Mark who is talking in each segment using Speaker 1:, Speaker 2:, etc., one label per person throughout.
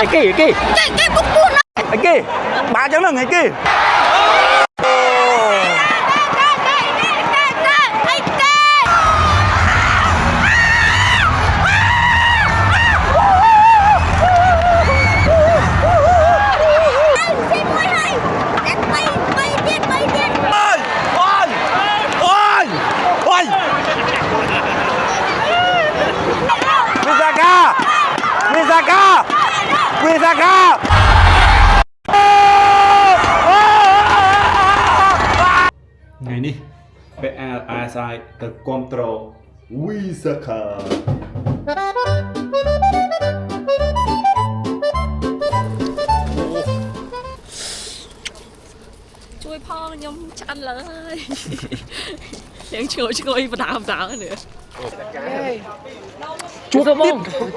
Speaker 1: cái bút bút nó
Speaker 2: cái ba chẳng là cái Visaka ngày đi sai từ control Visaka
Speaker 3: chui phong nhom chăn lờiยังช่วยประดามสาวnữa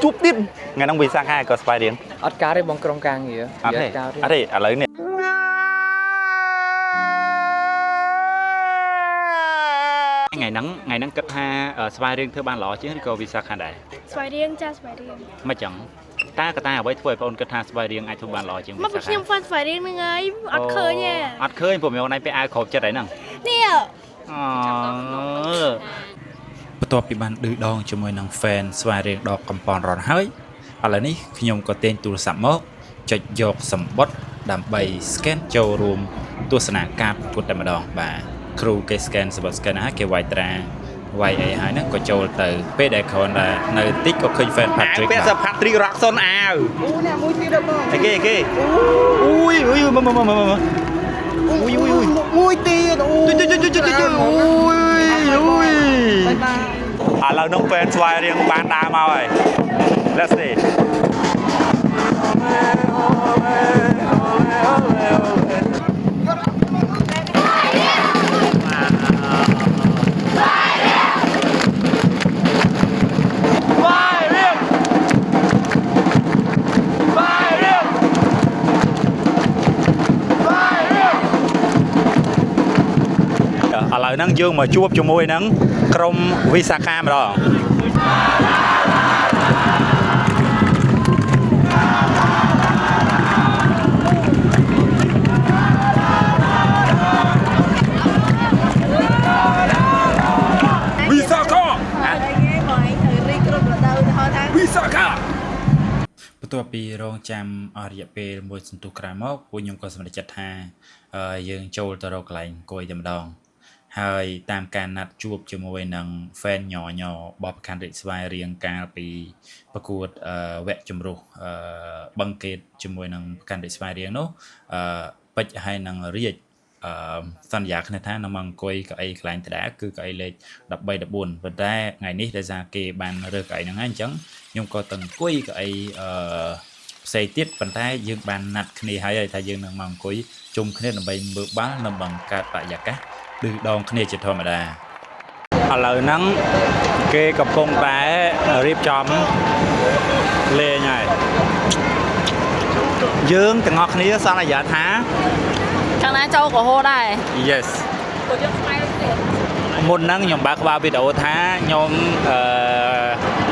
Speaker 2: chụp tiếp ngày đang Visaka có spy điện
Speaker 4: អត់ការទេបងក្រុមការងារ
Speaker 2: អត់ទេឥឡូវនេះngày nắng cấp 2 ស្វាយរៀងធ្វើបានល្អជាងក៏ Visaka ដែរ
Speaker 5: ស្វាយរៀងចាស្វាយរៀង
Speaker 2: មិនចឹងតាកតាអ្វីធ្វើឲ្យបងគិតថាស្វាយរៀងអាចធ្វើបានល្អជាង
Speaker 5: មកខ្ញុំហ្វាន់ស្វាយរៀងហ្នឹងហើយអត់ឃើញទេ
Speaker 2: អត់ឃើញព្រោះមកណៃពេលអាវគ្រប់ចិត្តហើយហ្នឹង
Speaker 5: នេះ
Speaker 2: បន្ទាប់ពីបានឌឺដងជាមួយនឹង fan ស្វាយរៀងដកកំប៉ុនរត់ហើយឥឡូវនេះខ្ញុំក៏ទាញទូរស័ព្ទមកចុចយកសម្បត្តិដើម្បី scan ចូលរួមទស្សនាការប្រកួតតែម្ដងបាទគ្រូគេ scan សម្បត្តិ scan ហើយគេវាយត្រាវាយអីហើយហ្នឹងក៏ចូលទៅពេលដែលគ្រាន់តែនៅតិចក៏ឃើញ fan Patrick ពាក់ស Patrick Rockson អាវអូនេះមួយទៀតបងគេអូយមួយទៀតអូយឥឡូវនោះ fan ស្វាយរៀងបានដើរមកហើយ Let's see ឥឡូវហ្នឹងយើងមកជួបជាមួយនឹងក្រុម Visaka ម្ដង Visaka បន្ទាប់ពីរងចាំអស់រយៈពេលមួយសន្ទុះក្រោយមកពួកខ្ញុំក៏សម្រេចចិត្តថាយើងចូលទៅរកកន្លែងអង្គុយតែម្ដងហើយតាមការណាត់ជួបជាមួយនឹង fan ញញបបខាន់រិទ្ធស្វាយរៀងកាលពីប្រកួតវគ្គជំរុះបឹងកេតជាមួយនឹងប្រកាន់រិទ្ធស្វាយរៀងនោះពេជ្រហើយនឹងរាជសន្យាគ្នាថានឹងមកអង្គុយកៅអីកន្លែងដដែលគឺកៅអីលេខ13 14ប៉ុន្តែថ្ងៃនេះដោយសារគេបានរើសកៅអីហ្នឹងហើយអញ្ចឹងខ្ញុំក៏ទៅអង្គុយកៅអីផ្សេងទៀតប៉ុន្តែយើងបានណាត់គ្នាហើយថាយើងនឹងមកអង្គុយជុំគ្នាដើម្បីមើលបាល់និងបង្កើតបរិយាកាសឌឺដងគ្នាជាធម្មតាឥឡូវហ្នឹងគេកំពុងតែរៀបចំលេងហើយយើងទាំងអស់គ្នាសន្យាថា
Speaker 3: ខាងណាចូលក៏ហូរដែរ
Speaker 2: Yes
Speaker 3: ពួកយើងស្មៃទៀត
Speaker 2: មុនហ្នឹងខ្ញុំបើកក្បាលវីដេអូថាខ្ញុំ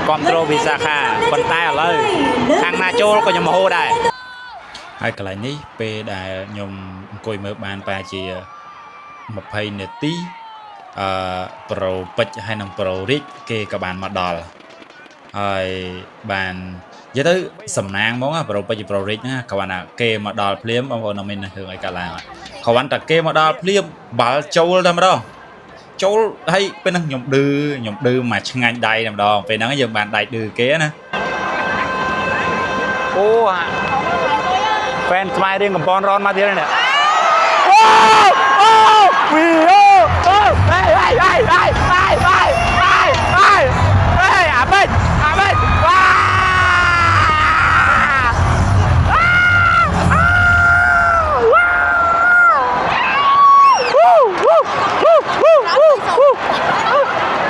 Speaker 2: control Visaka ប៉ុន្តែឥឡូវខាងណាចូលក៏ខ្ញុំហូរដែរហើយកន្លែងនេះពេលដែលខ្ញុំអង្គុយមើលបានប្រហែលជា20នាទីប្រូពេជ្រហើយនឹងប្រូរិចគេក៏បានមកដល់ហើយបាននិយាយទៅសំណាងហ្មងប្រូពេជ្រប្រូរិចណាគ្រាន់តែគេមកដល់ភ្លាមបងប្អូនអត់មានរឿងអីកើតឡើងគ្រាន់តែគេមកដល់ភ្លាមបាល់ចូលតែម្ដងចូលហើយពេលហ្នឹងខ្ញុំឌឺមកឆ្ងាញ់ដៃតែម្ដងពេលហ្នឹងយើងបានដៃឌឺគេណាអូ fan ស្វាយរៀងកំប៉ុនរនមកទៀតនេះវីអូហេអាបិចវ៉ា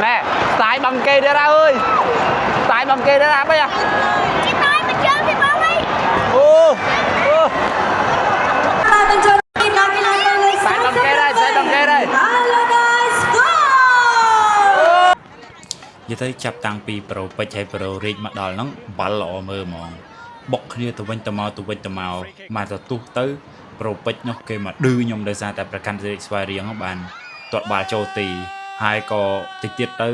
Speaker 2: ណែស្ទាយbằngគេទៀតអើយស្ទាយbằngគេទៀតអាបិច
Speaker 5: គេតើមកជើងគេបងអី
Speaker 2: អូនិយាយទៅចាប់តាំងពីប្រូពេជ្រហើយប្រូរិចមកដល់ហ្នឹងបាល់ល្អមើលហ្មង បុកគ្នាទៅវិញទៅមកមកទៅទុះទៅប្រូពេជ្រនោះគេមកឌឺខ្ញុំដោយសារតែប្រកាន់សេរីស្វាយរៀងបានទាត់បាល់ចូលទីហើយក៏តិចទៀតទៅ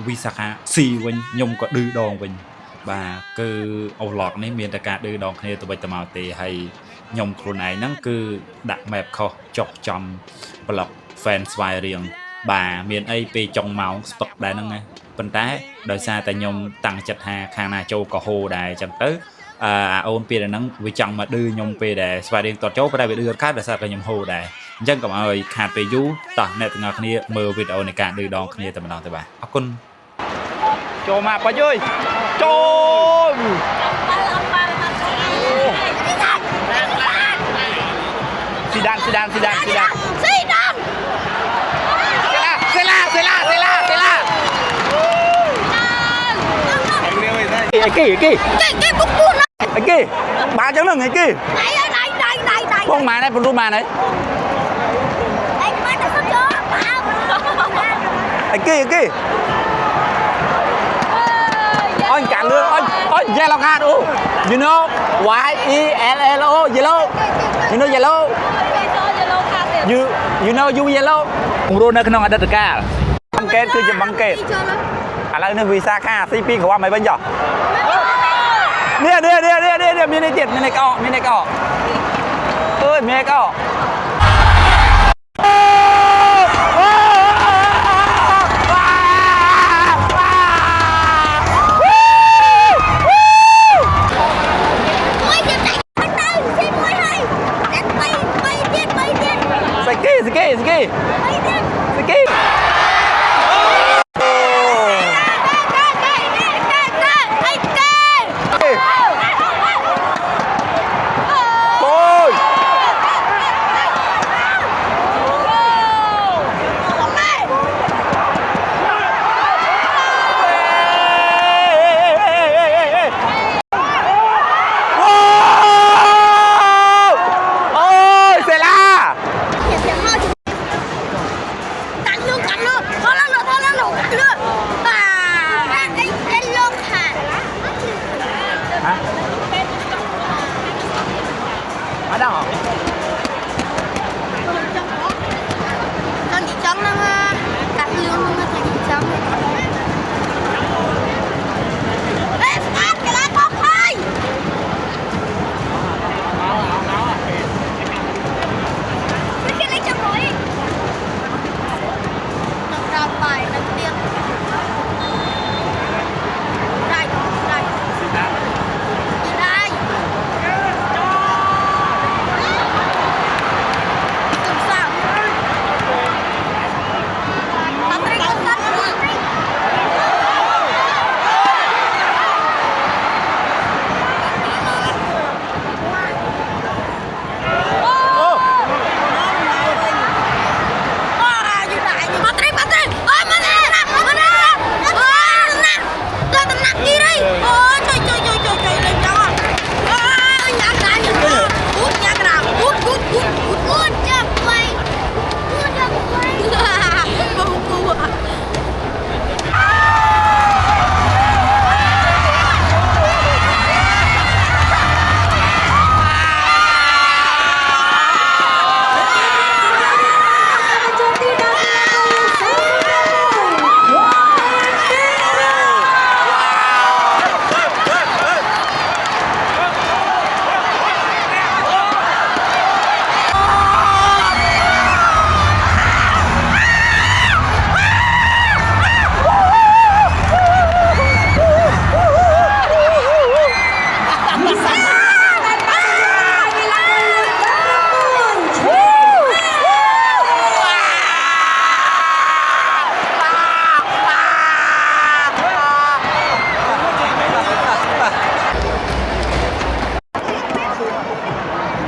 Speaker 2: វិសាខាស៊ីវិញខ្ញុំក៏ឌឺដងវិញបាទគឺអូឡុកនេះមានតែការឌឺដងគ្នាទៅវិញទៅមកទេហើយខ្ញុំខ្លួនឯងហ្នឹងគឺដាក់ map ខុសចុះចំប្លុក fan ស្វាយរៀងបាទមានអីពេលចុងម៉ោងស្តុកដែរហ្នឹងណាប៉ុន្តែដោយសារតែខ្ញុំតាំងចិត្តថាខាងណាចូលក៏ហូរដែរអញ្ចឹងទៅអូនពេលហ្នឹងវាចង់មកឌឺខ្ញុំពេលដែលស្វាយរៀងតតចូលប៉ុន្តែវាឌឺអត់ខាតដោយសារតែខ្ញុំហូរដែរអញ្ចឹងកុំឲ្យខាតពេលយូរតោះអ្នកទាំងអស់គ្នាមើលវីដេអូនៃការឌឺដងគ្នាតែម្ដងទៅបាទអរគុណចូលមកបាច់អើយចូលស៊ីដានសេឡាអីគេបុកពួនអីគេបាល់ចឹងហ្នឹងអីគេដៃបងម៉ានឯងពន្រូម៉ានឯងអីមិនទៅចូលអីគេអញកាលឿនអញ yellow card អូ you know y e l l o yellow you know yellow you know you yellow គំរូនៅក្នុងអតីតកាលបង្កេតគឺជាបង្កេតឥឡូវនេះវិសាខាស៊ីពីក្រវ៉ាមិនវិញចុះនេះមាននេះទៀតមាននេះកោអើយមាននេះកោស្គី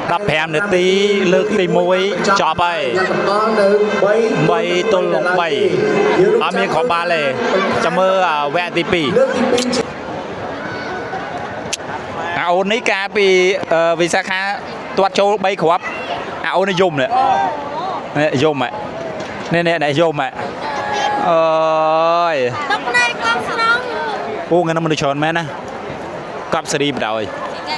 Speaker 2: 15នាទីលើកទី1ចប់ហើយ3ទល់នឹង3អត់មានគ្រាប់បាល់ទេចាំមើលវគ្គទី2អូននេះកាលពីវិសាខាទាត់ចូល3គ្រាប់អូននេះយំនេះយំនេះយំអើយទឹកណៃកងស្រងអូថ្ងៃនេះមនុស្សច្រើនមែនណាកប់សេរីបដ ாய் អ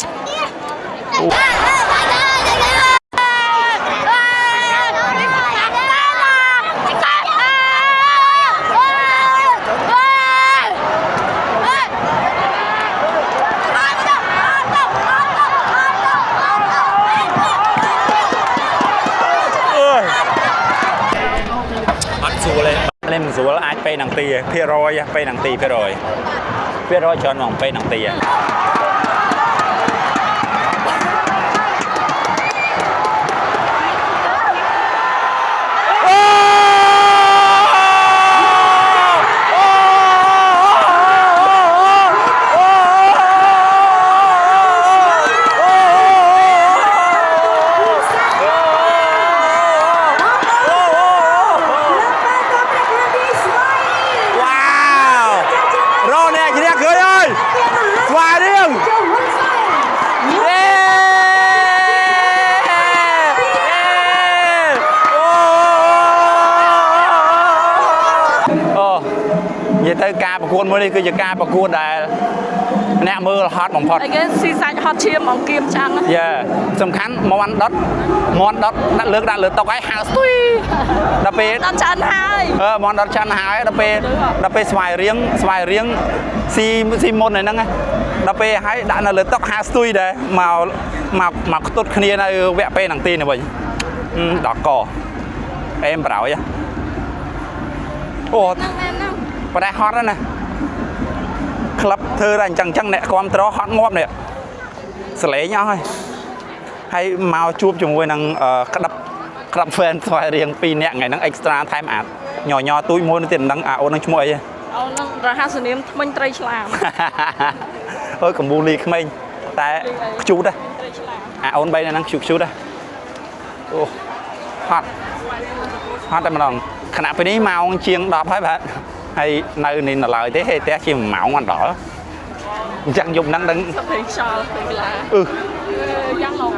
Speaker 2: ត់ស្រួលទេមិនស្រួលអាចពេលនឹងទីភាគរយពេលនឹងទីភាគរយច្រើនហ្មងពេលនឹងទីនិយាយទៅការប្រកួតមួយនេះគឺជាការប្រកួតដែលអ្នកមើលហត់បំផុតអីគេស៊ីសាច់ហត់ឈាមអង្គគៀមចាំងយ៉ាសំខាន់មន់ដុតដាក់លើតុហើយហៅស្ទុយដល់ពេលដល់ចាន់ហើយមន់ដុតចាន់ហើយដល់ពេលស្វាយរៀងស៊ីមុនហ្នឹងដល់ពេលហើយដាក់នៅលើតុហៅស្ទុយដែរមកខ្ទុតគ្នានៅវគ្គពេលនឹងទីនេះវិញដល់កអេមប្រោយអូបដិហត់ណាក្លឹបធ្វើតែអញ្ចឹងអ្នកគ្រប់ត្រហត់ងាប់នេះសលេងអស់ហើយមកជួបជាមួយនឹងក្តាប់ fan ស្វែងរៀង2នាក់ថ្ងៃហ្នឹង extra time អាតញទូចមួយទៀតមិនដឹងអូននឹងឈ្មោះអីអូននឹងរហស្សនាមថ្មិញត្រីឆ្លាមអើយកំបូលីក្មេងតែខ្ជូតដែរអូន3នាក់ហ្នឹងខ្ជូតដែរអូហត់តែម្ដងខណៈពេលនេះម៉ោងជាង10ហើយបាទហើយនៅនេះនៅឡើយទេហេផ្ទះជា1ម៉ោងអត់ដល់អញ្ចឹងយប់ហ្នឹងដឹងសភេខ្យល់ពេកឡាយ៉ាងឡង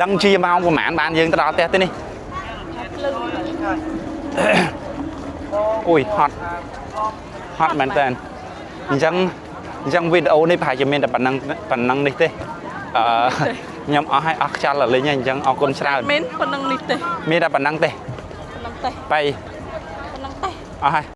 Speaker 2: ដឹងជាម៉ោងប្រហែលបានយើងទៅដល់ផ្ទះទេនេះអូយហត់មែនតើអញ្ចឹងវីដេអូនេះប្រហែលជាមានតែប៉ុណ្ណឹងនេះទេខ្ញុំអស់ឲ្យអស់ខ្យល់លេងហើយអញ្ចឹងអរគុណច្រើនមានប៉ុណ្ណឹងនេះទេមានតែប៉ុណ្ណឹងទេបាយប៉ុណ្ណឹងទេអស់ហើយ